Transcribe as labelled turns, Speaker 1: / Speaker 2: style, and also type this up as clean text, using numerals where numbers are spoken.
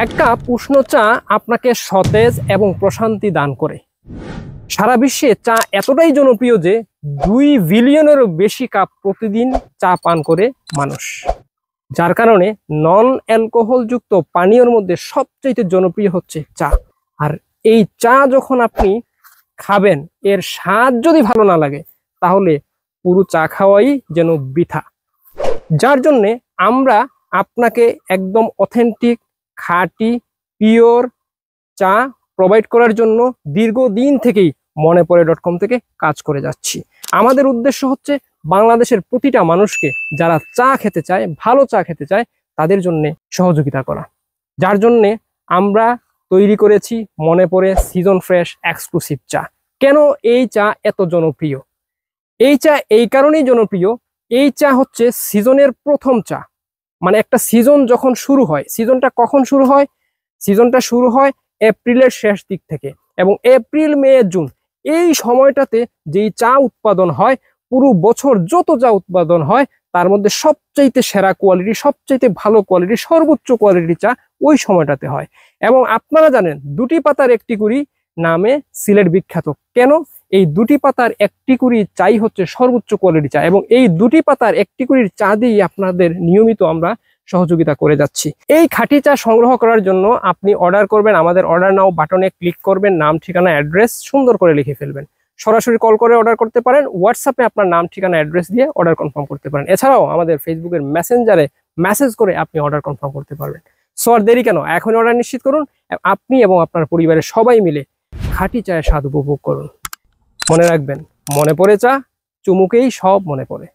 Speaker 1: এক কাপ উষ্ণ চা আপনাকে সতেজ এবং প্রশান্তি দান করে। সারা বিশ্বে চা এতটাই জনপ্রিয় যে 2 বিলিয়নেরও বেশি কাপ প্রতিদিন চা পান করে মানুষ, যার কারণে নন অ্যালকোহলযুক্ত পানীয়র মধ্যে সবচেয়ে জনপ্রিয় হচ্ছে চা। আর এই চা যখন আপনি খাবেন, এর স্বাদ যদি ভালো না লাগে তাহলে পুরো চা খাওয়াই যেন বৃথা। যার জন্যে আমরা আপনাকে একদম অথেন্টিক, খাঁটি, পিওর চা প্রোভাইড করার জন্য দীর্ঘদিন থেকেই মনেপড়ে.com থেকে কাজ করে যাচ্ছি। আমাদের উদ্দেশ্য হচ্ছে বাংলাদেশের প্রতিটা মানুষকে যারা চা খেতে চায়, ভালো চা খেতে চায়, তাদের জন্য সহযোগিতা করা। যার জন্যে আমরা তৈরি করেছি মনেপড়ে সিজন ফ্রেশ এক্সক্লুসিভ চা। কেন এই চা এত জনপ্রিয়? এই চা এই কারণেই জনপ্রিয়, এই চা হচ্ছে সিজনের প্রথম চা। মানে একটা সিজন যখন শুরু হয়, সিজনটা কখন শুরু হয়? সিজনটা শুরু হয় এপ্রিলের শেষ দিক থেকে, এবং এপ্রিল, মে, জুন এই সময়টাতে যেই চা উৎপাদন হয়, পুরো বছর যত চা উৎপাদন হয় তার মধ্যে সবচাইতে সেরা কোয়ালিটি, সবচাইতে ভালো কোয়ালিটি, সর্বোচ্চ কোয়ালিটি চা ওই সময়টাতে হয়। এবং আপনারা জানেন 2টি পাতার একটি কুড়ি নামে সিলেট বিখ্যাত। কেন? এই 2টি পাতার একটি কুড়ি চাই হচ্ছে সর্বোচ্চ কোয়ালিটি চা, এবং এই 2টি পাতার একটি কুড়ির চা দিয়ে আপনাদের নিয়মিত আমরা সহযোগিতা করে যাচ্ছি। এই খাঁটি চা সংগ্রহ করার জন্য আপনি অর্ডার করবেন, আমাদের অর্ডার নাও বাটনে ক্লিক করবেন, নাম, ঠিকানা, অ্যাড্রেস সুন্দর করে লিখে ফেলবেন। সরাসরি কল করে অর্ডার করতে পারেন, হোয়াটসঅ্যাপে আপনার নাম, ঠিকানা, অ্যাড্রেস দিয়ে অর্ডার কনফার্ম করতে পারেন। এছাড়াও আমাদের ফেসবুকের মেসেঞ্জারে মেসেজ করে আপনি অর্ডার কনফার্ম করতে পারবেন। সো আর দেরি কেন, এখন অর্ডার নিশ্চিত করুন। আপনি এবং আপনার পরিবারের সবাই মিলে খাঁটি চায়ের স্বাদ উপভোগ করুন। মনে রাখবেন, মনে পড়ে চা, চুমুকেই সব মনে পড়ে।